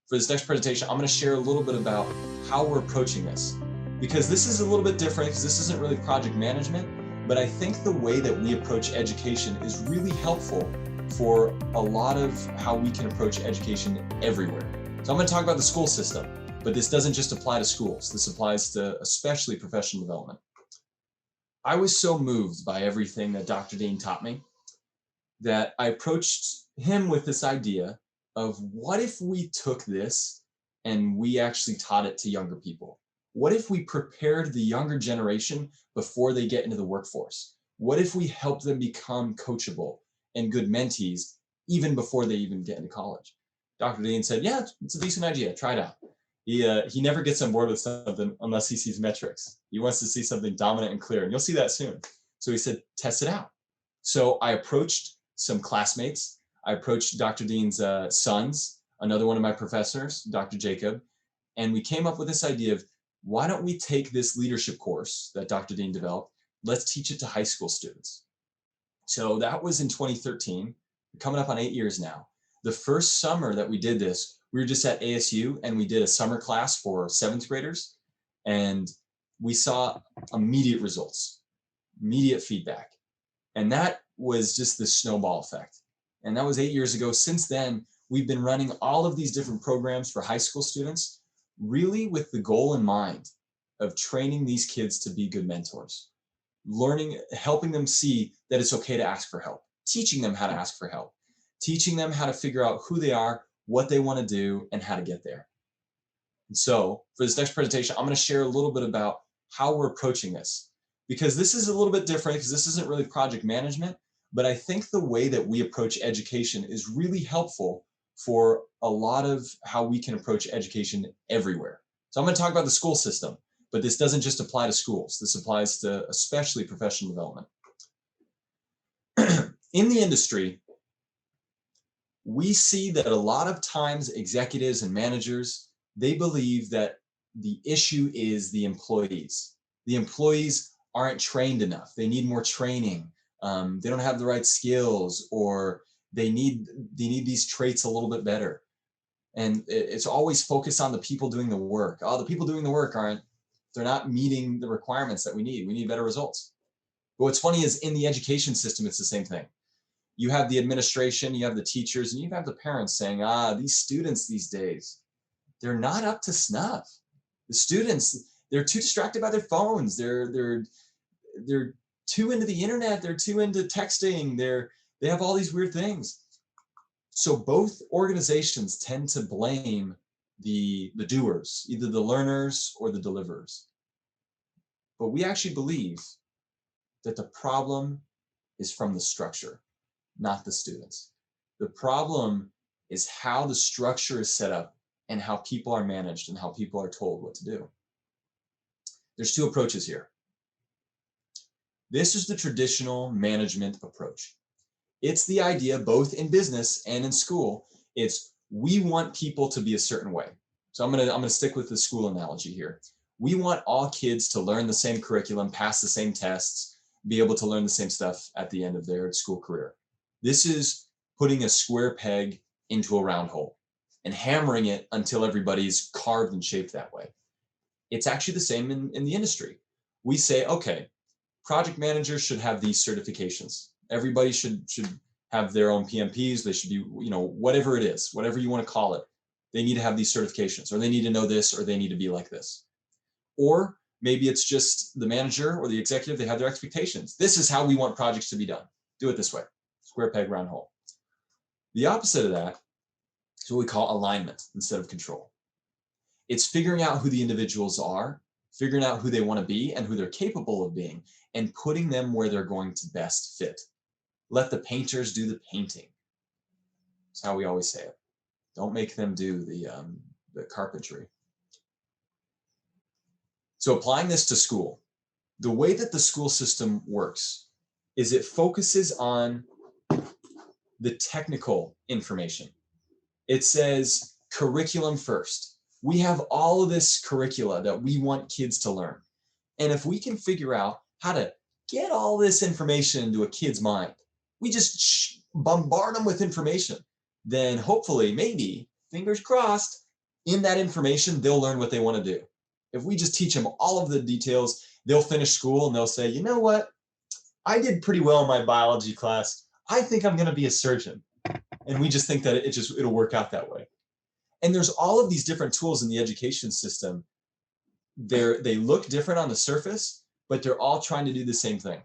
For this next presentation, I'm going to share a little bit about how we're approaching this, because this is a little bit different because this isn't really project management, but I think the way that we approach education is really helpful for a lot of how we can approach education everywhere. So I'm going to talk about the school system, but this doesn't just apply to schools. This applies to especially professional development. I was so moved by everything that Dr. Dean taught me that I approached him with this idea of what if we took this and we actually taught it to younger people? What if we prepared the younger generation before they get into the workforce? What if we help them become coachable and good mentees even before they even get into college? Dr. Dean said, yeah, it's a decent idea. Try it out. He never gets on board with something unless he sees metrics. He wants to see something dominant and clear, and you'll see that soon. So he said, test it out. So I approached some classmates. I approached Dr. Dean's sons, another one of my professors, Dr. Jacob, and we came up with this idea of why don't we take this leadership course that Dr. Dean developed, let's teach it to high school students. So that was in 2013, coming up on 8 years now. The first summer that we did this, we were just at ASU and we did a summer class for 7th graders, and we saw immediate results, immediate feedback. And that was just the snowball effect. And that was 8 years ago. Since then, we've been running all of these different programs for high school students, really with the goal in mind of training these kids to be good mentors, helping them see that it's okay to ask for help, teaching them how to ask for help, teaching them how to figure out who they are, what they want to do, and how to get there. And so for this next presentation, I'm going to share a little bit about how we're approaching this, because this is a little bit different because this isn't really project management, but I think the way that we approach education is really helpful for a lot of how we can approach education everywhere. So I'm going to talk about the school system, but this doesn't just apply to schools. This applies to especially professional development. In the industry, we see that a lot of times executives and managers, they believe that the issue is the employees. The employees aren't trained enough. They need more training. They don't have the right skills, or they need these traits a little bit better. And it's always focused on the people doing the work. Oh, the people doing the work they're not meeting the requirements that we need. We need better results. But what's funny is in the education system, it's the same thing. You have the administration, you have the teachers, and you have the parents saying, these students these days, they're not up to snuff. The students, they're too distracted by their phones. They're too into the internet. They're too into texting. They have all these weird things. So both organizations tend to blame the doers, either the learners or the deliverers. But we actually believe that the problem is from the structure, not the students. The problem is how the structure is set up and how people are managed and how people are told what to do. There's two approaches here. This is the traditional management approach. It's the idea both in business and in school. It's we want people to be a certain way. So I'm gonna stick with the school analogy here. We want all kids to learn the same curriculum, pass the same tests, be able to learn the same stuff at the end of their school career. This is putting a square peg into a round hole and hammering it until everybody's carved and shaped that way. It's actually the same in the industry. We say, okay, project managers should have these certifications. Everybody should have their own PMPs. They should be, whatever it is, whatever you want to call it, they need to have these certifications, or they need to know this, or they need to be like this. Or maybe it's just the manager or the executive, they have their expectations. This is how we want projects to be done. Do it this way, square peg, round hole. The opposite of that is what we call alignment instead of control. It's figuring out who the individuals are, figuring out who they want to be and who they're capable of being, and putting them where they're going to best fit. Let the painters do the painting. That's how we always say it. Don't make them do the carpentry. So applying this to school, the way that the school system works is it focuses on the technical information. It says curriculum first. We have all of this curricula that we want kids to learn. And if we can figure out how to get all this information into a kid's mind, we just bombard them with information, then hopefully, maybe, fingers crossed, In that information, they'll learn what they want to do. If we just teach them all of the details, they'll finish school and they'll say, you know what? I did pretty well in my biology class. I think I'm going to be a surgeon. And we just think that it'll work out that way. And there's all of these different tools in the education system. They look different on the surface, but they're all trying to do the same thing.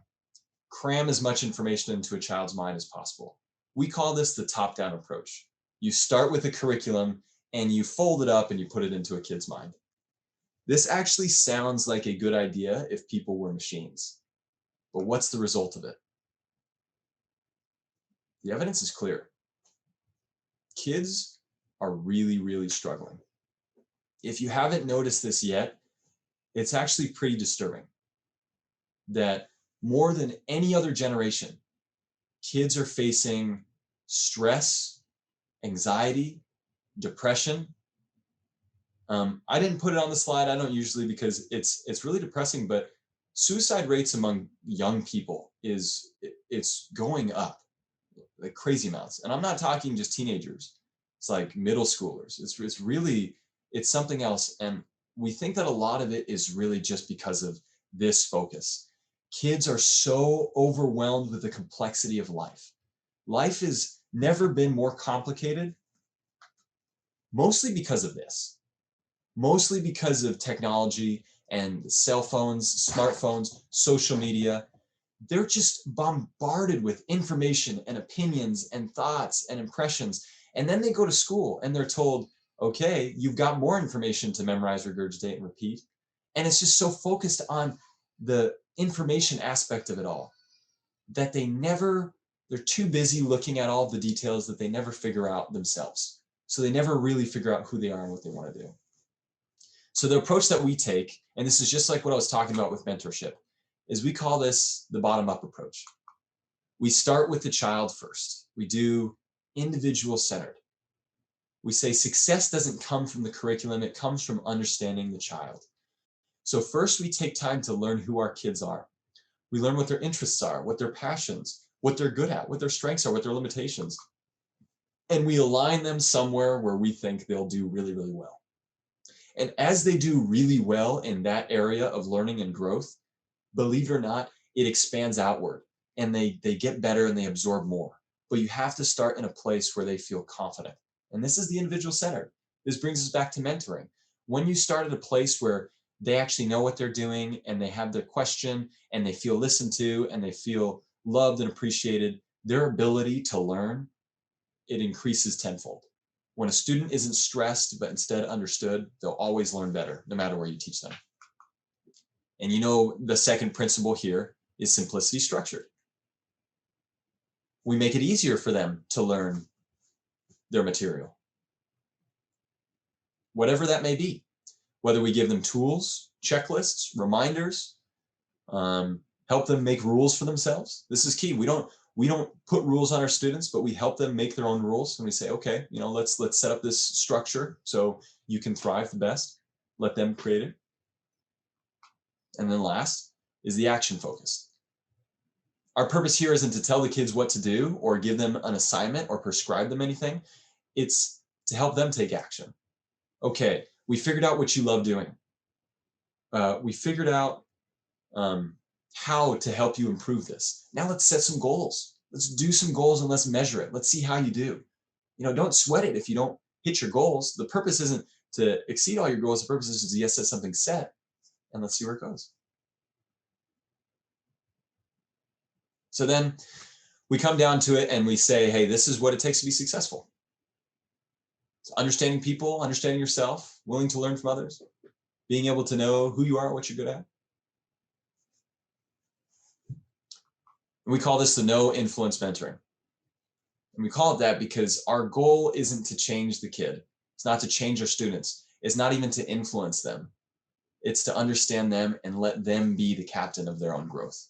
Cram as much information into a child's mind as possible. We call this the top-down approach. You start with a curriculum and you fold it up and you put it into a kid's mind. This actually sounds like a good idea if people were machines. But what's the result of it? The evidence is clear. Kids are really, really struggling. If you haven't noticed this yet, it's actually pretty disturbing that more than any other generation, kids are facing stress, anxiety, depression. I didn't put it on the slide. I don't usually, because it's really depressing, but suicide rates among young people it's going up like crazy amounts. And I'm not talking just teenagers. It's like middle schoolers. It's something else. And we think that a lot of it is really just because of this focus. Kids are so overwhelmed with the complexity of life. Life has never been more complicated, mostly because of this. Mostly because of technology and cell phones, smartphones, social media. They're just bombarded with information and opinions and thoughts and impressions. And then they go to school and they're told, okay, you've got more information to memorize, regurgitate, and repeat. And it's just so focused on the information aspect of it all that they're too busy looking at all the details that they never figure out themselves. So they never really figure out who they are and what they want to do. So the approach that we take, and this is just like what I was talking about with mentorship, is we call this the bottom-up approach. We start with the child first. We do individual-centered. We say success doesn't come from the curriculum, it comes from understanding the child. So first we take time to learn who our kids are. We learn what their interests are, what their passions, what they're good at, what their strengths are, what their limitations. And we align them somewhere where we think they'll do really, really well. And as they do really well in that area of learning and growth, believe it or not, it expands outward and they get better and they absorb more. But you have to start in a place where they feel confident. And this is the individual centered. This brings us back to mentoring. When you start at a place where they actually know what they're doing and they have their question and they feel listened to and they feel loved and appreciated, their ability to learn, it increases tenfold. When a student isn't stressed, but instead understood, they'll always learn better, no matter where you teach them. And you know, the second principle here is simplicity structured. We make it easier for them to learn their material, whatever that may be, whether we give them tools, checklists, reminders, help them make rules for themselves. This is key. We don't put rules on our students, but we help them make their own rules. And we say, okay, you know, let's set up this structure so you can thrive the best. Let them create it. And then last is the action focus. Our purpose here isn't to tell the kids what to do or give them an assignment or prescribe them anything. It's to help them take action. Okay, we figured out what you love doing. We figured out how to help you improve this. Now let's set some goals. Let's do some goals and let's measure it. Let's see how you do. You know, don't sweat it if you don't hit your goals. The purpose isn't to exceed all your goals. The purpose is to set something set, and let's see where it goes. So then we come down to it and we say, hey, this is what it takes to be successful. It's understanding people, understanding yourself, willing to learn from others, being able to know who you are, what you're good at. And we call this the no influence mentoring. And we call it that because our goal isn't to change the kid. It's not to change our students. It's not even to influence them. It's to understand them and let them be the captain of their own growth.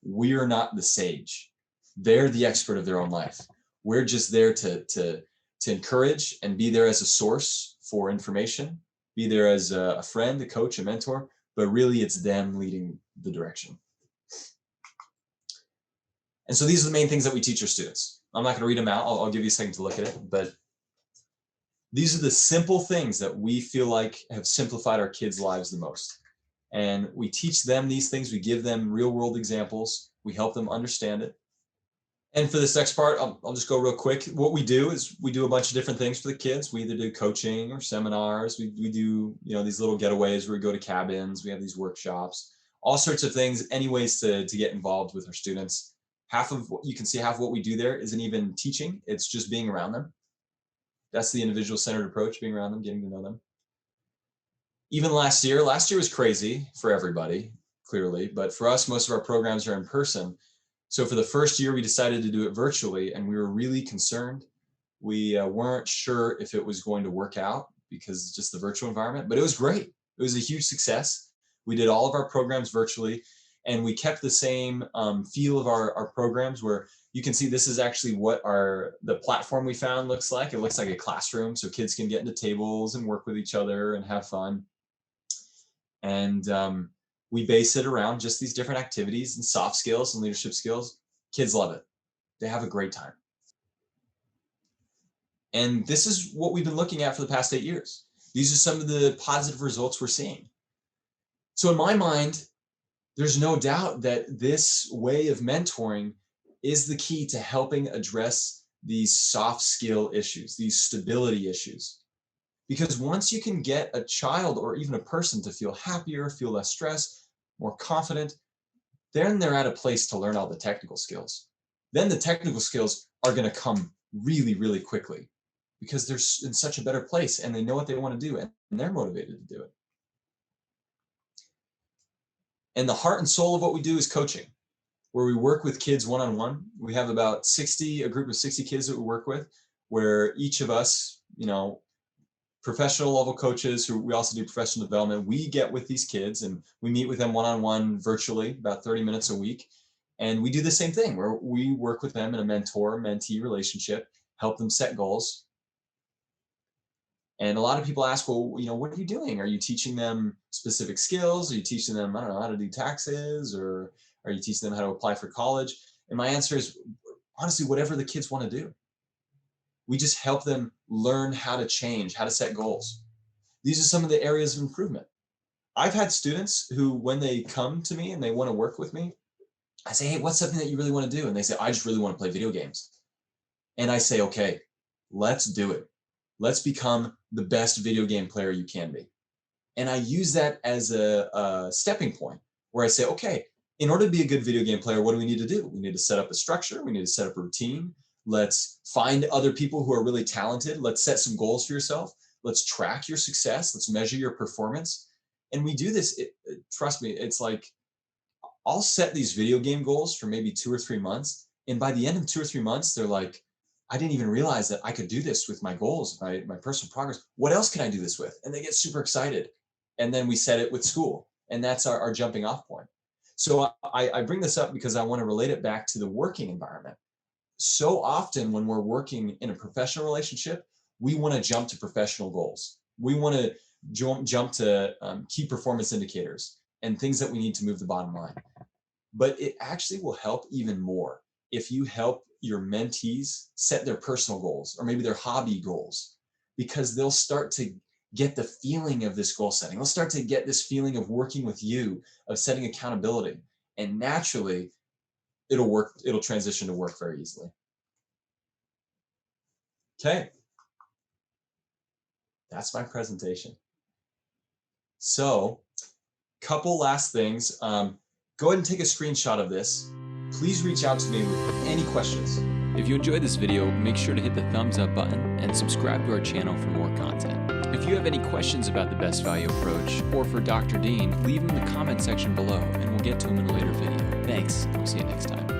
We're not the sage. They're the expert of their own life. We're just there to encourage and be there as a source for information, be there as a friend, a coach, a mentor, but really it's them leading the direction. And so these are the main things that we teach our students. I'm not going to read them out. I'll give you a second to look at it, but These are the simple things that we feel like have simplified our kids' lives the most. And we teach them these things. We give them real world examples. We help them understand it. And for this next part, I'll just go real quick. What we do is we do a bunch of different things for the kids. We either do coaching or seminars. We do, these little getaways where we go to cabins. We have these workshops, all sorts of things, any ways to get involved with our students. Half of what we do there isn't even teaching. It's just being around them. That's the individual centered approach, being around them, getting to know them. Even last year was crazy for everybody, clearly, but for us, most of our programs are in person. So for the first year, we decided to do it virtually, and we were really concerned. We weren't sure if it was going to work out because just the virtual environment, but it was great. It was a huge success. We did all of our programs virtually, and we kept the same feel of our programs, where you can see this is actually what the platform we found looks like. It looks like a classroom, so kids can get into tables and work with each other and have fun. And we base it around just these different activities and soft skills and leadership skills. Kids love it. They have a great time. And this is what we've been looking at for the past 8 years. These are some of the positive results we're seeing. So in my mind, there's no doubt that this way of mentoring is the key to helping address these soft skill issues, these stability issues. Because once you can get a child or even a person to feel happier, feel less stressed, more confident, then they're at a place to learn all the technical skills. Then the technical skills are going to come really, really quickly because they're in such a better place and they know what they want to do and they're motivated to do it. And the heart and soul of what we do is coaching, where we work with kids one-on-one. We have about a group of 60 kids that we work with, where each of us, professional level coaches who we also do professional development, we get with these kids and we meet with them one-on-one virtually about 30 minutes a week. And we do the same thing where we work with them in a mentor-mentee relationship, help them set goals. And a lot of people ask, well, what are you doing? Are you teaching them specific skills? Are you teaching them, I don't know, how to do taxes? Or are you teaching them how to apply for college? And my answer is, honestly, whatever the kids want to do. We just help them learn how to change, how to set goals. These are some of the areas of improvement. I've had students who, when they come to me and they want to work with me, I say, hey, what's something that you really want to do? And they say, I just really want to play video games. And I say, okay, let's do it. Let's become the best video game player you can be. And I use that as a stepping point where I say, okay, in order to be a good video game player, what do we need to do? We need to set up a structure. We need to set up a routine. Let's find other people who are really talented. Let's set some goals for yourself. Let's track your success. Let's measure your performance. And we do this, trust me, it's like, I'll set these video game goals for maybe 2 or 3 months. And by the end of 2 or 3 months, they're like, I didn't even realize that I could do this with my goals, my personal progress. What else can I do this with? And they get super excited. And then we set it with school. And that's our jumping off point. So I bring this up because I want to relate it back to the working environment. So often when we're working in a professional relationship, we want to jump to professional goals. We want to jump to key performance indicators and things that we need to move the bottom line. But it actually will help even more if you help your mentees set their personal goals or maybe their hobby goals, because they'll start to get the feeling of this goal setting. They'll start to get this feeling of working with you, of setting accountability, and naturally it'll work. It'll transition to work very easily. Okay. That's my presentation. So, couple last things. Go ahead and take a screenshot of this. Please reach out to me with any questions. If you enjoyed this video, make sure to hit the thumbs up button and subscribe to our channel for more content. If you have any questions about the best value approach or for Dr. Dean, leave them in the comment section below and we'll get to them in a later video. Thanks. We'll see you next time.